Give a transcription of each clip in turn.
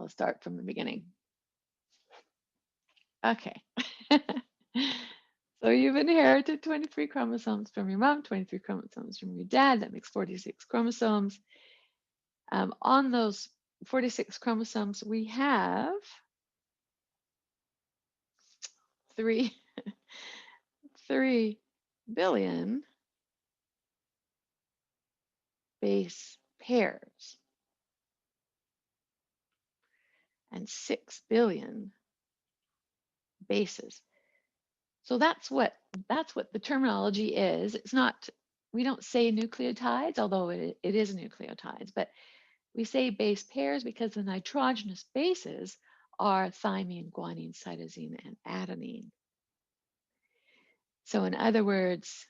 I'll start from the beginning. Okay. So you've inherited 23 chromosomes from your mom, 23 chromosomes from your dad. That makes 46 chromosomes. On those 46 chromosomes, we have 3 billion base pairs and 6 billion bases. So that's what the terminology is. It's not, we don't say nucleotides, although it is nucleotides, but we say base pairs because the nitrogenous bases are thymine, guanine, cytosine, and adenine. So in other words,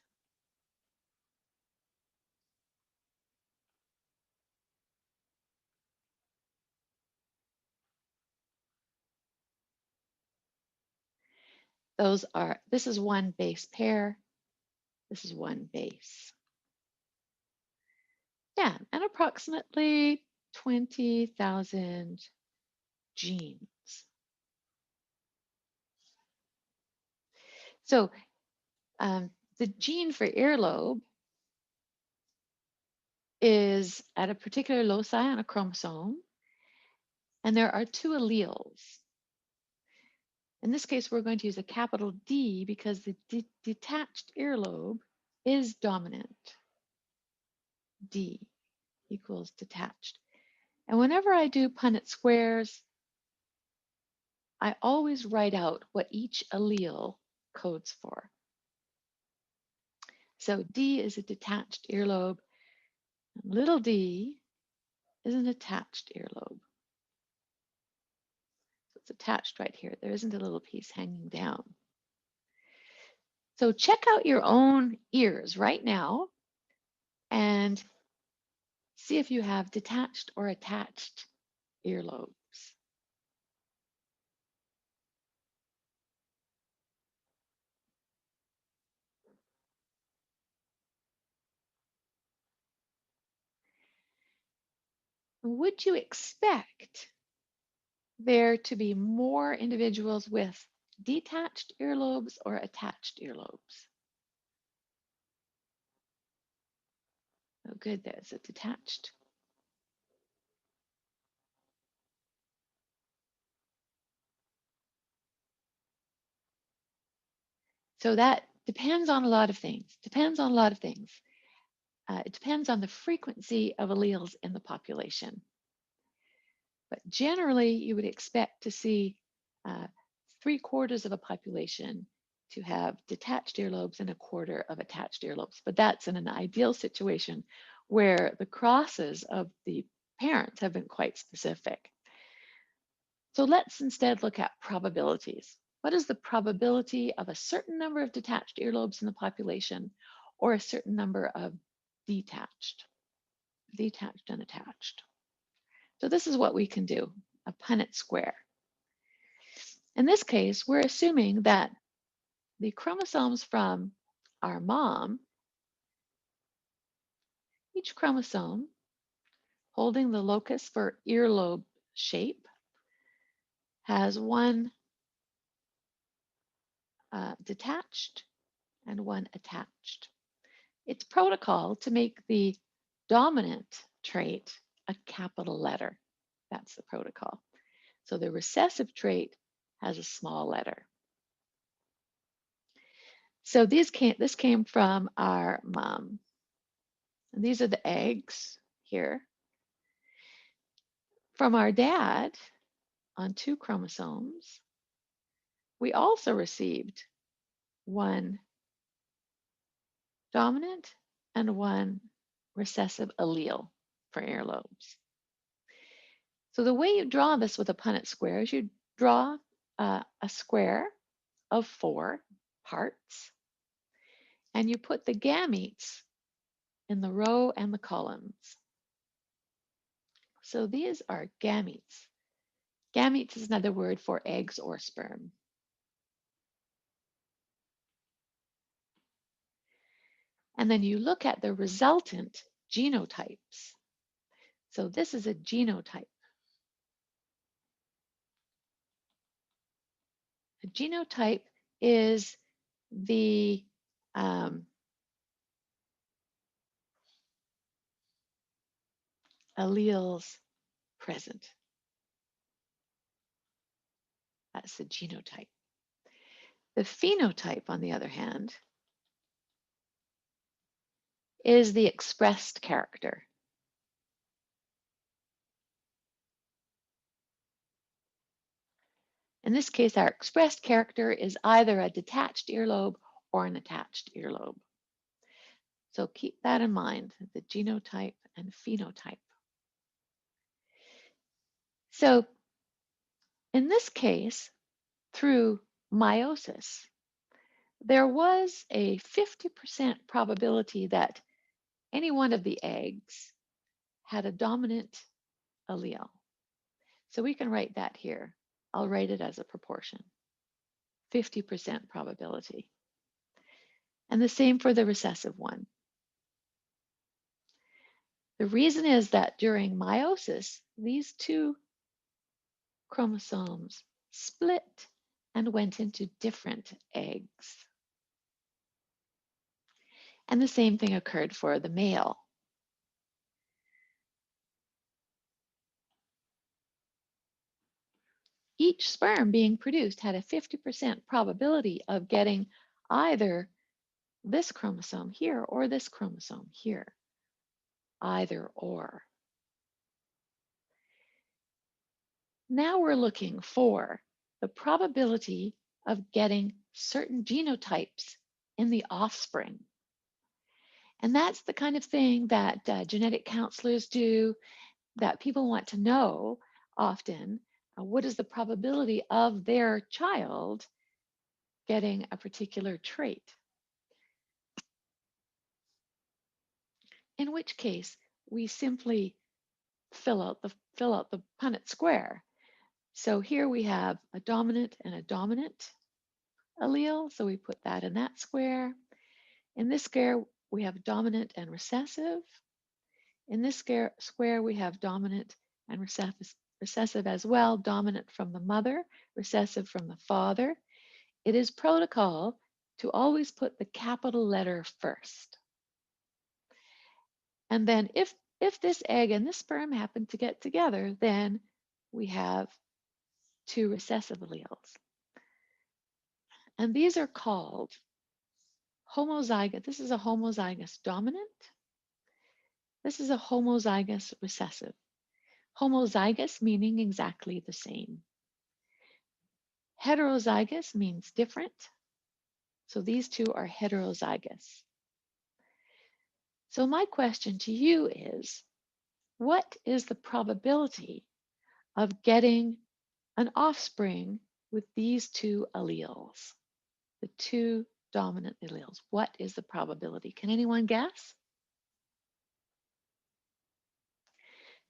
this is one base pair, this is one base. Yeah, and approximately 20,000 genes. So the gene for earlobe is at a particular loci on a chromosome, and there are 2 alleles. In this case, we're going to use a capital D because the detached earlobe is dominant. D equals detached. And whenever I do Punnett squares, I always write out what each allele codes for. So D is a detached earlobe. And little d is an attached earlobe. So it's attached right here. There isn't a little piece hanging down. So check out your own ears right now and see if you have detached or attached earlobes. Would you expect there to be more individuals with detached earlobes or attached earlobes? Oh, good, there's a detached. So that depends on a lot of things. It depends on the frequency of alleles in the population. But generally, you would expect to see 3/4 of a population to have detached earlobes and 1/4 of attached earlobes. But that's in an ideal situation where the crosses of the parents have been quite specific. So let's instead look at probabilities. What is the probability of a certain number of detached earlobes in the population or a certain number of detached and attached? So this is what we can do, a Punnett square. In this case, we're assuming that the chromosomes from our mom, each chromosome holding the locus for earlobe shape, has one detached and one attached. It's protocol to make the dominant trait a capital letter. That's the protocol. So the recessive trait has a small letter. So this came from our mom. And these are the eggs here. From our dad on 2 chromosomes, we also received one dominant and one recessive allele for earlobes. So the way you draw this with a Punnett square is you draw a square of 4 parts, and you put the gametes in the row and the columns. So these are gametes. Gametes is another word for eggs or sperm. And then you look at the resultant genotypes. So this is a genotype. genotype is the alleles present. That's the genotype. The phenotype, on the other hand, is the expressed character. In this case, our expressed character is either a detached earlobe or an attached earlobe. So keep that in mind, the genotype and phenotype. So in this case, through meiosis, there was a 50% probability that any one of the eggs had a dominant allele. So we can write that here. I'll write it as a proportion, 50% probability. And the same for the recessive one. The reason is that during meiosis, these two chromosomes split and went into different eggs. And the same thing occurred for the male. Each sperm being produced had a 50% probability of getting either this chromosome here or this chromosome here, either or. Now we're looking for the probability of getting certain genotypes in the offspring. And that's the kind of thing that genetic counselors do, that people want to know often. What is the probability of their child getting a particular trait? In which case, we simply fill out the Punnett Square. So here we have a dominant and a dominant allele, so we put that in that square. In this square, we have dominant and recessive. In this square, we have dominant and recessive as well, dominant from the mother, recessive from the father. It is protocol to always put the capital letter first. And then if this egg and this sperm happen to get together, then we have two recessive alleles. And these are called homozygous. This is a homozygous dominant. This is a homozygous recessive. Homozygous meaning exactly the same. Heterozygous means different. So these two are heterozygous. So my question to you is, what is the probability of getting an offspring with these two alleles, the two dominant alleles? What is the probability? Can anyone guess?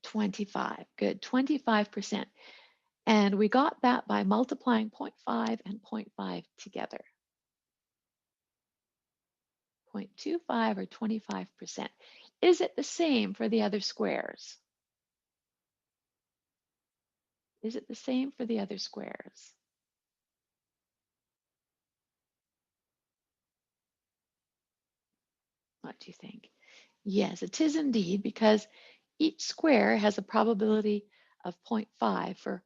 25. Good, 25%. And we got that by multiplying 0.5 and 0.5 together. 0.25 or 25%. Is it the same for the other squares? Is it the same for the other squares? What do you think? Yes, it is indeed, because each square has a probability of 0.5 for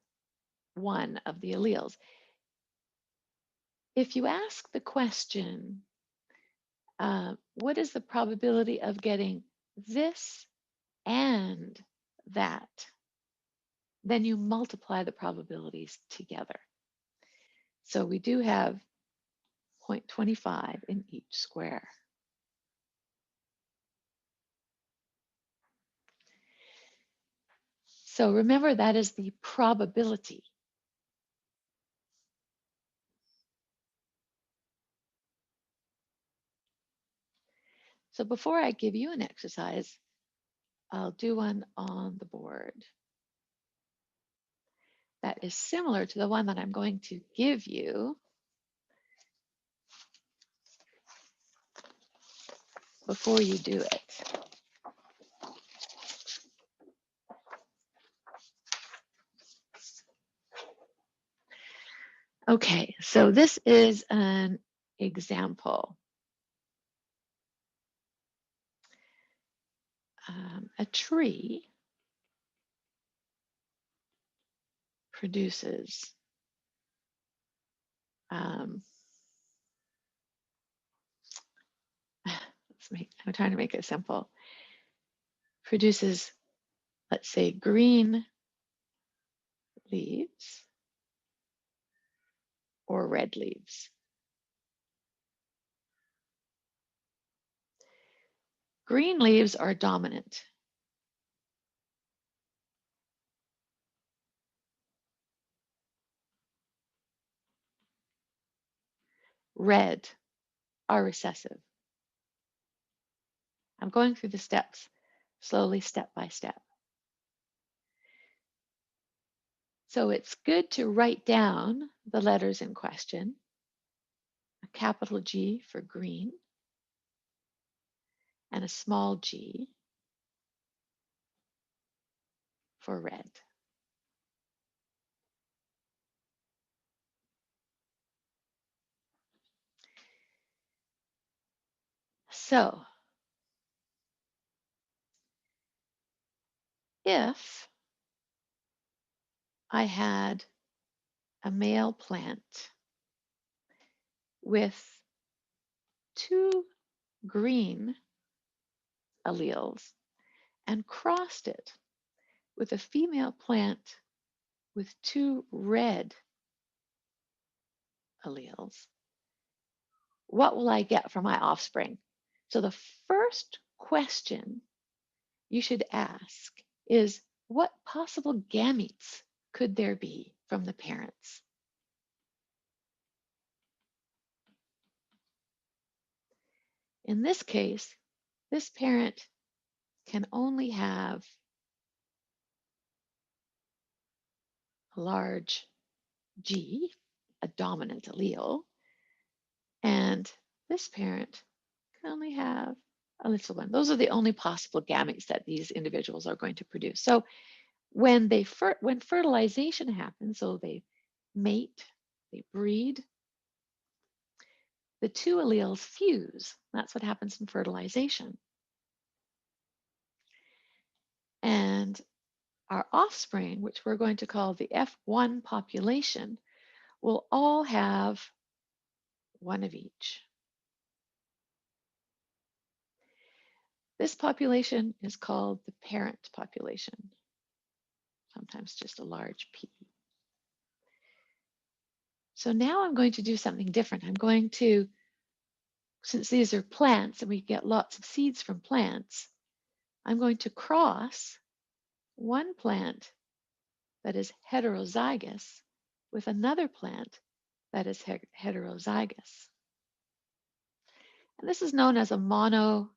one of the alleles. If you ask the question, what is the probability of getting this and that? Then you multiply the probabilities together. So we do have 0.25 in each square. So remember, that is the probability. So before I give you an exercise, I'll do one on the board that is similar to the one that I'm going to give you before you do it. Okay, so this is an example. A tree produces I'm trying to make it simple. Produces, let's say, green leaves or red leaves. Green leaves are dominant. Red are recessive. I'm going through the steps slowly, step by step. So it's good to write down the letters in question. A capital G for green and a small g for red. So if I had a male plant with 2 green alleles and crossed it with a female plant with 2 red alleles, what will I get from my offspring? So the first question you should ask is, what possible gametes could there be from the parents? In this case, this parent can only have a large G, a dominant allele, and this parent can only have a little one. Those are the only possible gametes that these individuals are going to produce. So when fertilization happens, so they mate, they breed, the 2 alleles fuse. That's what happens in fertilization. And our offspring, which we're going to call the F1 population, will all have 1 of each. This population is called the parent population, sometimes just a large P. So now I'm going to do something different. I'm going to, since these are plants and we get lots of seeds from plants, I'm going to cross one plant that is heterozygous with another plant that is heterozygous. And this is known as a monozygous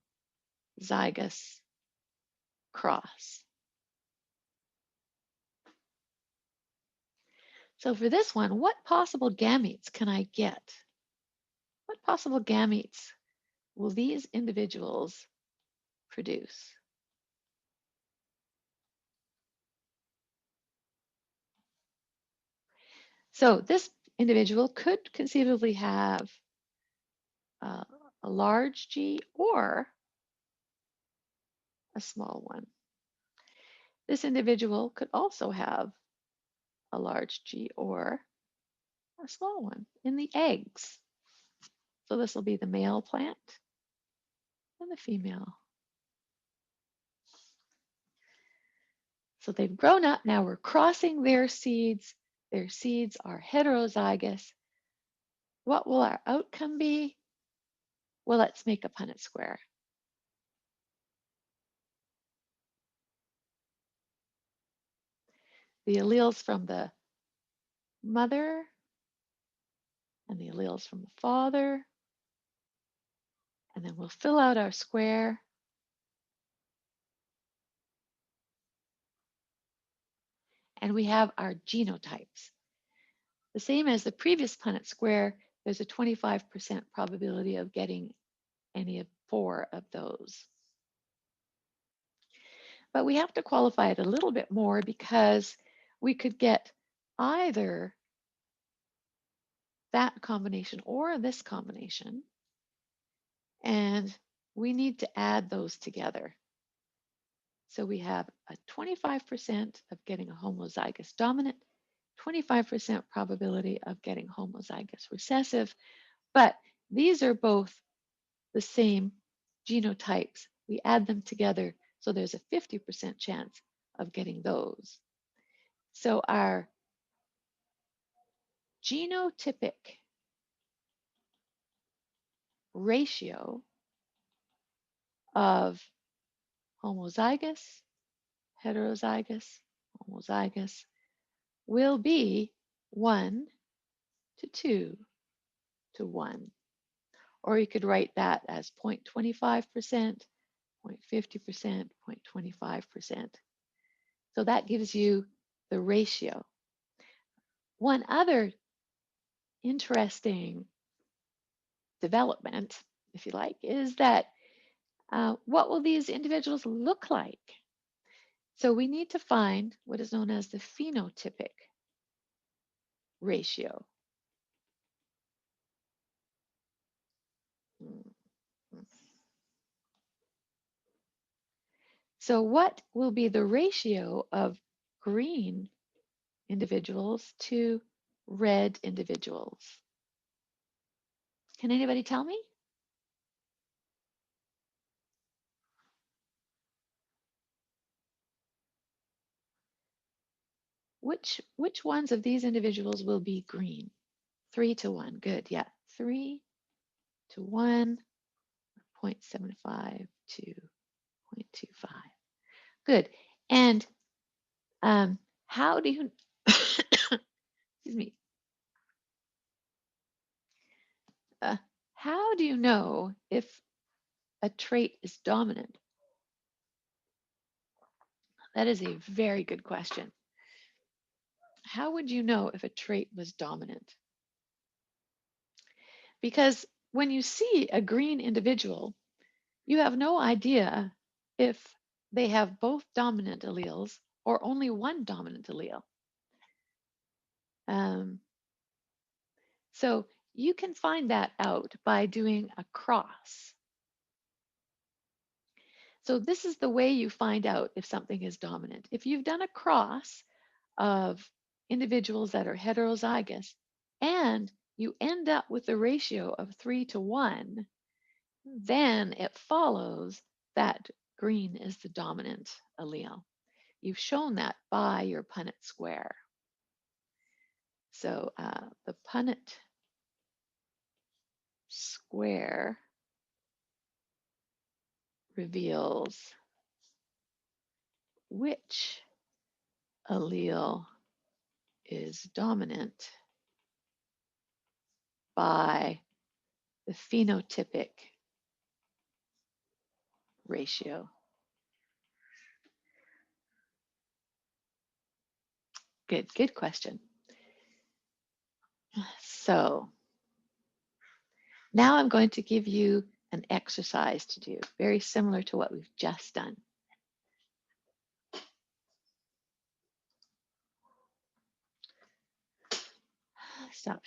cross. So for this one, what possible gametes can I get? What possible gametes will these individuals produce? So this individual could conceivably have a large G or a small one. This individual could also have a large G or a small one in the eggs. So this will be the male plant and the female. So they've grown up. Now we're crossing their seeds. Their seeds are heterozygous. What will our outcome be? Well, let's make a Punnett square. The alleles from the mother and the alleles from the father. And then we'll fill out our square. And we have our genotypes. The same as the previous Punnett square, there's a 25% probability of getting any of 4 of those. But we have to qualify it a little bit more because we could get either that combination or this combination, and we need to add those together. So we have a 25% of getting a homozygous dominant, 25% probability of getting homozygous recessive, but these are both the same genotypes. We add them together, so there's a 50% chance of getting those. So our genotypic ratio of homozygous, heterozygous, homozygous will be 1 to 2 to 1. Or you could write that as 0.25%, 0.50%, 0.25%. So that gives you the ratio. One other interesting development, if you like, is that what will these individuals look like? So we need to find what is known as the phenotypic ratio. So what will be the ratio of green individuals to red individuals? Can anybody tell me? Which ones of these individuals will be green? 3 to 1. Good. Yeah. 3 to 1, 0.75 to 0.25. Good. And how do you, excuse me, how do you know if a trait is dominant? That is a very good question. How would you know if a trait was dominant? Because when you see a green individual, you have no idea if they have both dominant alleles or only one dominant allele. So you can find that out by doing a cross. So this is the way you find out if something is dominant. If you've done a cross of individuals that are heterozygous and you end up with a ratio of 3 to 1, then it follows that green is the dominant allele. You've shown that by your Punnett Square. So the Punnett Square reveals which allele is dominant by the phenotypic ratio. Good question. So now I'm going to give you an exercise to do, very similar to what we've just done.